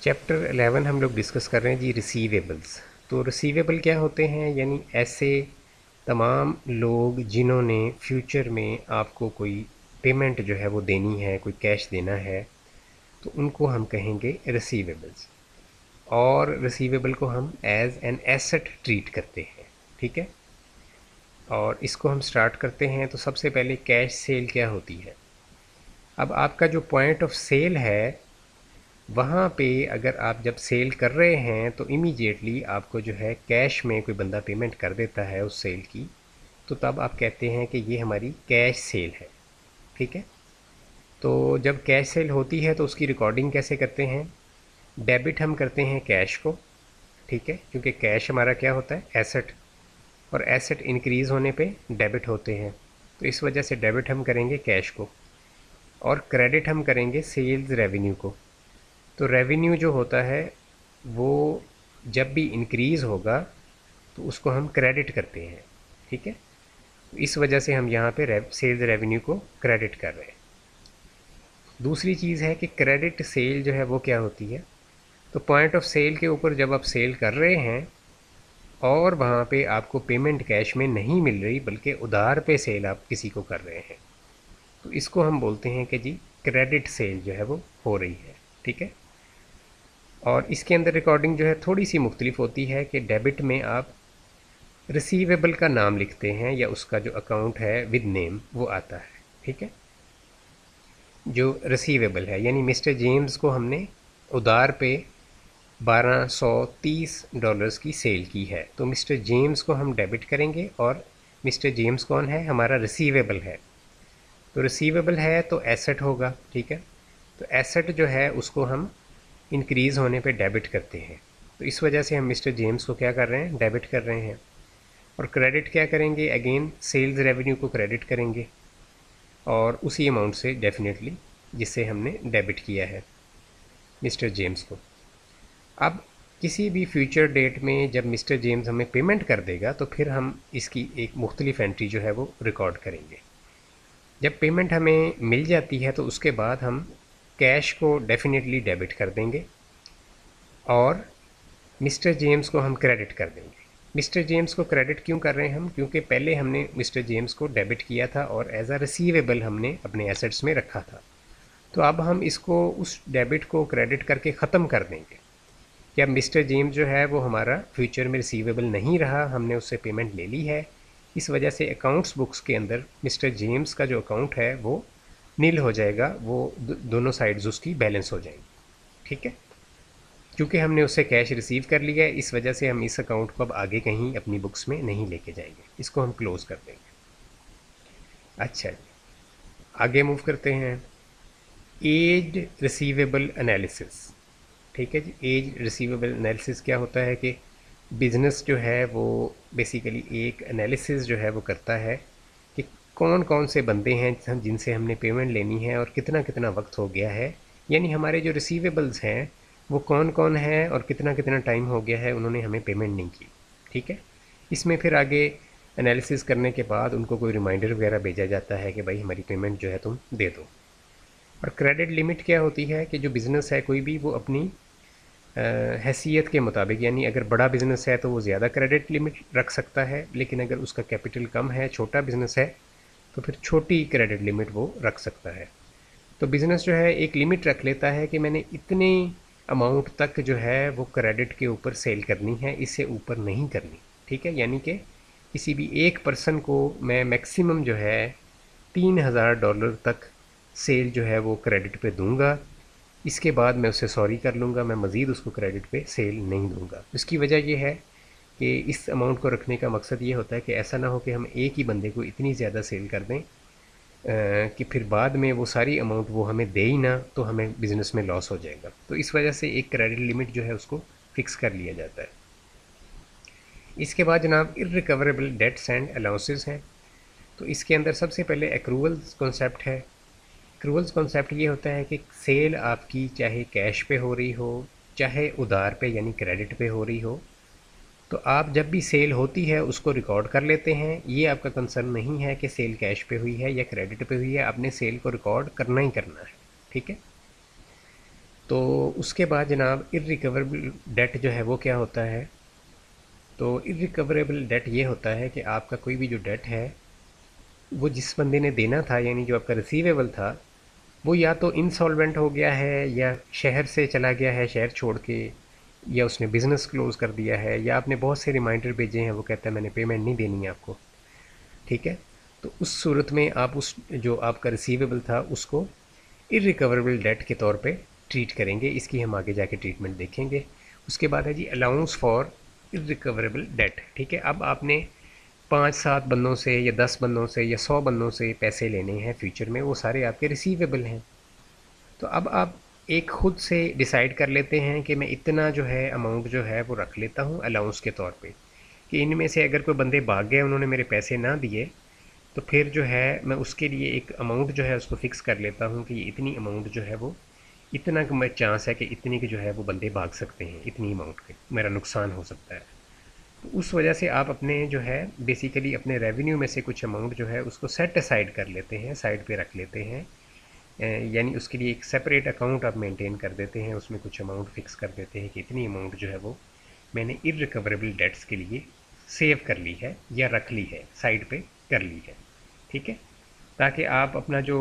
Chapter 11 हम लोग discuss कर रहे हैं जी रिसीवेबल्स। तो रिसीवेबल क्या होते हैं, यानी ऐसे तमाम लोग जिन्होंने फ्यूचर में आपको कोई पेमेंट जो है वो देनी है, कोई कैश देना है, तो उनको हम कहेंगे रिसीवेबल्स। और रिसीवेबल को हम एज एन एसेट ट्रीट करते हैं, ठीक है। और इसको हम स्टार्ट करते हैं। तो सबसे पहले कैश सेल क्या होती है। अब आपका जो पॉइंट ऑफ सेल है, वहाँ पे अगर आप जब सेल कर रहे हैं तो इमीडिएटली आपको जो है कैश में कोई बंदा पेमेंट कर देता है उस सेल की, तो तब आप कहते हैं कि ये हमारी कैश सेल है, ठीक है। तो जब कैश सेल होती है तो उसकी रिकॉर्डिंग कैसे करते हैं। डेबिट हम करते हैं कैश को, ठीक है, क्योंकि कैश हमारा क्या होता है, एसेट, और एसेट इंक्रीज़ होने पे डेबिट होते हैं। तो इस वजह से डेबिट हम करेंगे कैश को, और क्रेडिट हम करेंगे सेल्स रेवेन्यू को। तो रेवेन्यू जो होता है वो जब भी इंक्रीज़ होगा तो उसको हम क्रेडिट करते हैं, ठीक है। इस वजह से हम यहाँ पे सेल्स रेवेन्यू को क्रेडिट कर रहे हैं। दूसरी चीज़ है कि क्रेडिट सेल जो है वो क्या होती है। तो पॉइंट ऑफ सेल के ऊपर जब आप सेल कर रहे हैं और वहाँ पे आपको पेमेंट कैश में नहीं मिल रही बल्कि उधार पे सेल आप किसी को कर रहे हैं, तो इसको हम बोलते हैं कि जी क्रेडिट सेल जो है वो हो रही है, ठीक है। और इसके अंदर रिकॉर्डिंग जो है थोड़ी सी मुख्तलिफ होती है कि डेबिट में आप रिसीवेबल का नाम लिखते हैं या उसका जो अकाउंट है विद नेम वो आता है, ठीक है। जो रिसीवेबल है यानी मिस्टर जेम्स को हमने उधार पे $1230 की सेल की है, तो मिस्टर जेम्स को हम डेबिट करेंगे। और मिस्टर जेम्स कौन है, हमारा रिसीवेबल है। तो रिसीवेबल है तो एसेट होगा, ठीक है। तो एसेट जो है उसको हम इंक्रीज़ होने पे डेबिट करते हैं। तो इस वजह से हम मिस्टर जेम्स को क्या कर रहे हैं, डेबिट कर रहे हैं। और क्रेडिट क्या करेंगे, अगेन सेल्स रेवेन्यू को क्रेडिट करेंगे और उसी अमाउंट से डेफिनेटली जिससे हमने डेबिट किया है मिस्टर जेम्स को। अब किसी भी फ्यूचर डेट में जब मिस्टर जेम्स हमें पेमेंट कर देगा तो फिर हम इसकी एक मुख्तलिफ एंट्री जो है वो रिकॉर्ड करेंगे। जब पेमेंट हमें मिल जाती है तो उसके बाद हम कैश को डेफिनेटली डेबिट कर देंगे और मिस्टर जेम्स को हम क्रेडिट कर देंगे। मिस्टर जेम्स को क्रेडिट क्यों कर रहे हैं हम, क्योंकि पहले हमने मिस्टर जेम्स को डेबिट किया था और एज अ रिसीवेबल हमने अपने एसेट्स में रखा था। तो अब हम इसको उस डेबिट को क्रेडिट करके ख़त्म कर देंगे कि अब मिस्टर जेम्स जो है वो हमारा फ्यूचर में रिसीवेबल नहीं रहा, हमने उससे पेमेंट ले ली है। इस वजह से अकाउंट्स बुक्स के अंदर मिस्टर जेम्स का जो अकाउंट है वो नील हो जाएगा, वो दोनों साइड्स उसकी बैलेंस हो जाएंगी, ठीक है। क्योंकि हमने उससे कैश रिसीव कर लिया है, इस वजह से हम इस अकाउंट को अब आगे कहीं अपनी बुक्स में नहीं लेके जाएंगे, इसको हम क्लोज़ कर देंगे। अच्छा जी, आगे मूव करते हैं। एज रिसीवेबल एनालिसिस, ठीक है जी। एज रिसीवेबल एनालिसिस क्या होता है कि बिज़नेस जो है वो बेसिकली एक एनालिसिस जो है वो करता है कि कौन कौन से बंदे हैं जिनसे हमने पेमेंट लेनी है और कितना कितना वक्त हो गया है, यानी हमारे जो रिसीवेबल्स हैं वो कौन कौन है और कितना कितना टाइम हो गया है उन्होंने हमें पेमेंट नहीं की, ठीक है। इसमें फिर आगे एनालिसिस करने के बाद उनको कोई रिमाइंडर वगैरह भेजा जाता है कि भाई हमारी पेमेंट जो है तुम दे दो। और क्रेडिट लिमिट क्या होती है कि जो बिज़नेस है कोई भी वो अपनी हैसियत के मुताबिक, यानी अगर बड़ा बिज़नेस है तो वो ज़्यादा क्रेडिट लिमिट रख सकता है, लेकिन अगर उसका कैपिटल कम है, छोटा बिज़नेस है, तो फिर छोटी क्रेडिट लिमिट वो रख सकता है। तो बिज़नेस जो है एक लिमिट रख लेता है कि मैंने इतनी अमाउंट तक जो है वो क्रेडिट के ऊपर सेल करनी है, इससे ऊपर नहीं करनी, ठीक है। यानी कि किसी भी एक पर्सन को मैं मैक्सिमम जो है $3000 तक सेल जो है वो क्रेडिट पे दूंगा, इसके बाद मैं उससे सॉरी कर लूँगा, मैं मज़ीद उसको क्रेडिट पे सेल नहीं दूंगा। इसकी वजह ये है कि इस अमाउंट को रखने का मकसद ये होता है कि ऐसा ना हो कि हम एक ही बंदे को इतनी ज़्यादा सेल कर दें कि फिर बाद में वो सारी अमाउंट वो हमें दे ही ना, तो हमें बिज़नेस में लॉस हो जाएगा। तो इस वजह से एक क्रेडिट लिमिट जो है उसको फिक्स कर लिया जाता है। इसके बाद जनाब इररिकवरेबल डेट्स एंड अलाउंसेस हैं। तो इसके अंदर सबसे पहले एक्रूवल्स कॉन्सेप्ट है। एक्रूवल्स कॉन्सेप्ट ये होता है कि सेल आपकी चाहे कैश पे हो रही हो चाहे उधार पे यानी क्रेडिट पे हो रही हो, तो आप जब भी सेल होती है उसको रिकॉर्ड कर लेते हैं। ये आपका कंसर्न नहीं है कि सेल कैश पे हुई है या क्रेडिट पे हुई है, आपने सेल को रिकॉर्ड करना ही करना है, ठीक है। तो उसके बाद जनाब इर्रिकवरेबल डेट जो है वो क्या होता है? तो इर्रिकवरेबल डेट ये होता है कि आपका कोई भी जो डेट है वो जिस बंदे ने देना था, यानी जो आपका रिसीवेबल था, वो या तो इंसॉल्वेंट हो गया है, या शहर से चला गया है शहर छोड़ के, या उसने बिज़नेस क्लोज़ कर दिया है, या आपने बहुत से रिमाइंडर भेजे हैं, वो कहता है मैंने पेमेंट नहीं देनी है आपको। ठीक है, तो उस सूरत में आप उस जो आपका रिसीवेबल था उसको इरिकवरेबल डेट के तौर पे ट्रीट करेंगे। इसकी हम आगे जाके ट्रीटमेंट देखेंगे। उसके बाद है जी अलाउंस फॉर इरिकवरेबल डेट। ठीक है, अब आपने 5-7 बंदों से या 10 बंदों से या 100 बंदों से पैसे लेने हैं फ्यूचर में, वो सारे आपके रिसीवेबल हैं। तो अब आप एक खुद से डिसाइड कर लेते हैं कि मैं इतना जो है अमाउंट जो है वो रख लेता हूँ अलाउंस के तौर पे, कि इनमें से अगर कोई बंदे भाग गए, उन्होंने मेरे पैसे ना दिए, तो फिर जो है मैं उसके लिए एक अमाउंट जो है उसको फ़िक्स कर लेता हूँ कि ये इतनी अमाउंट जो है वो, इतना का चांस है कि इतनी की जो है वो बंदे भाग सकते हैं, इतनी अमाउंट के मेरा नुकसान हो सकता है। तो उस वजह से आप अपने जो है बेसिकली अपने रेवेन्यू में से कुछ अमाउंट जो है उसको सेट असाइड कर लेते हैं, साइड पे रख लेते हैं। यानी उसके लिए एक सेपरेट अकाउंट आप मेंटेन कर देते हैं, उसमें कुछ अमाउंट फ़िक्स कर देते हैं कि इतनी अमाउंट जो है वो मैंने इररिकवरेबल डेट्स के लिए सेव कर ली है या रख ली है, साइड पे कर ली है। ठीक है, ताकि आप अपना जो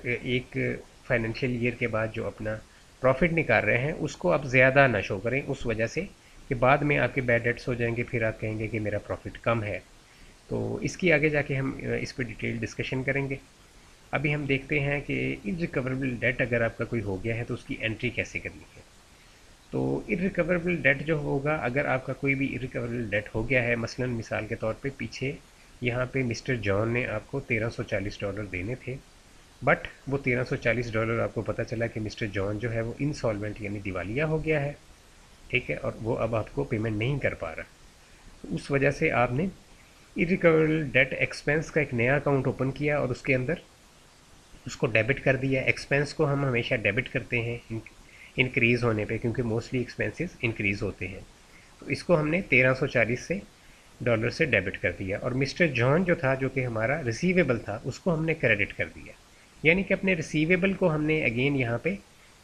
एक फाइनेंशियल ईयर के बाद जो अपना प्रॉफिट निकाल रहे हैं उसको आप ज़्यादा ना शो करें, उस वजह से कि बाद में आपके बैड डेट्स हो जाएंगे, फिर आप कहेंगे कि मेरा प्रॉफिट कम है। तो इसकी आगे जाके हम इस पर डिटेल डिस्कशन करेंगे। अभी हम देखते हैं कि इररिकवरेबल डेट अगर आपका कोई हो गया है तो उसकी एंट्री कैसे करनी है। तो इररिकवरेबल डेट जो होगा, अगर आपका कोई भी इररिकवरेबल डेट हो गया है, मसलन मिसाल के तौर पे पीछे यहाँ पे मिस्टर जॉन ने आपको $1340 देने थे, बट वो $1340 आपको पता चला कि मिस्टर जॉन जो है वो इंसॉल्वेंट यानी दिवालिया हो गया है। ठीक है, और वो अब आपको पेमेंट नहीं कर पा रहा। तो उस वजह से आपने इररिकवरेबल डेट एक्सपेंस का एक नया अकाउंट ओपन किया और उसके अंदर उसको डेबिट कर दिया। एक्सपेंस को हम हमेशा डेबिट करते हैं इंक्रीज़ होने पे, क्योंकि मोस्टली एक्सपेंसेस इंक्रीज़ होते हैं। तो इसको हमने 1340 से डॉलर से डेबिट कर दिया, और मिस्टर जॉन जो था, जो कि हमारा रिसीवेबल था, उसको हमने क्रेडिट कर दिया। यानी कि अपने रिसीवेबल को हमने अगेन यहाँ पे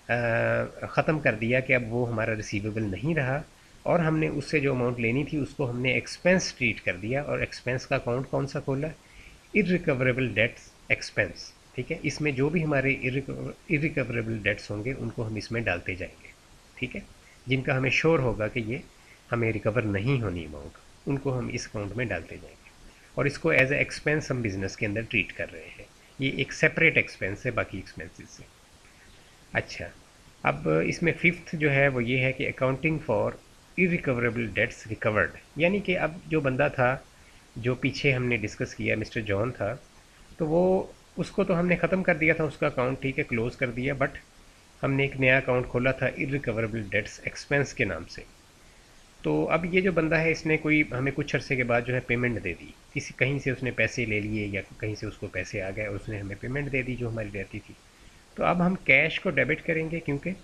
ख़त्म कर दिया कि अब वो हमारा रिसीवेबल नहीं रहा, और हमने उससे जो अमाउंट लेनी थी उसको हमने एक्सपेंस ट्रीट कर दिया। और एक्सपेंस का अकाउंट कौन सा खोला? Irrecoverable debts expense. ठीक है, इसमें जो भी हमारे इररिकवरेबल डेट्स होंगे उनको हम इसमें डालते जाएंगे। ठीक है, जिनका हमें श्योर होगा कि ये हमें रिकवर नहीं होनी अमाउंट, उनको हम इस अकाउंट में डालते जाएंगे, और इसको एज ए एक्सपेंस हम बिज़नेस के अंदर ट्रीट कर रहे हैं। ये एक सेपरेट एक्सपेंस है बाकी एक्सपेंसेस से। अच्छा, अब इसमें फिफ्थ जो है वो ये है कि accounting for irrecoverable debts recovered. यानी कि अब जो बंदा था, जो पीछे हमने डिस्कस किया, मिस्टर जॉन था, तो वो उसको तो हमने ख़त्म कर दिया था उसका अकाउंट, ठीक है, क्लोज़ कर दिया, बट हमने एक नया अकाउंट खोला था इररिकवरेबल डेट्स एक्सपेंस के नाम से। तो अब ये जो बंदा है, इसने कोई हमें कुछ अरसे के बाद जो है पेमेंट दे दी, किसी कहीं से उसने पैसे ले लिए या कहीं से उसको पैसे आ गए और उसने हमें पेमेंट दे दी जो हमारी रहती थी। तो अब हम कैश को डेबिट करेंगे क्योंकि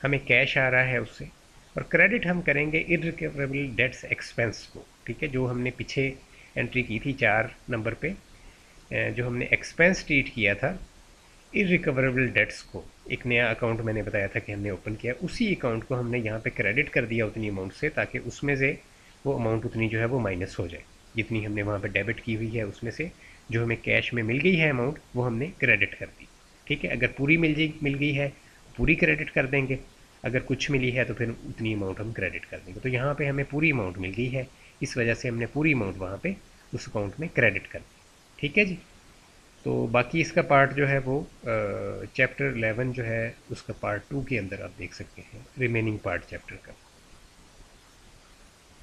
हमें कैश आ रहा है उससे, और क्रेडिट हम करेंगे इररिकवरेबल डेट्स एक्सपेंस को। ठीक है, जो हमने पीछे एंट्री की थी 4 नंबर पे, जो हमने एक्सपेंस ट्रीट किया था इररिकवरेबल डेट्स को, एक नया अकाउंट मैंने बताया था कि हमने ओपन किया, उसी अकाउंट को हमने यहाँ पे क्रेडिट कर दिया उतनी अमाउंट से, ताकि उसमें से वो अमाउंट उतनी जो है वो माइनस हो जाए, जितनी हमने वहाँ पे डेबिट की हुई है उसमें से जो हमें कैश में मिल गई है अमाउंट, वो हमने क्रेडिट कर दी। ठीक है, अगर पूरी मिल गई है पूरी क्रेडिट कर देंगे, अगर कुछ मिली है तो फिर उतनी अमाउंट हम क्रेडिट कर देंगे। तो यहाँ पे हमें पूरी अमाउंट मिल गई है, इस वजह से हमने पूरी अमाउंट वहाँ पे उस अकाउंट में क्रेडिट कर दी। ठीक है जी, तो बाकी इसका पार्ट जो है वो चैप्टर 11 जो है उसका पार्ट 2 के अंदर आप देख सकते हैं, रिमेनिंग पार्ट चैप्टर का।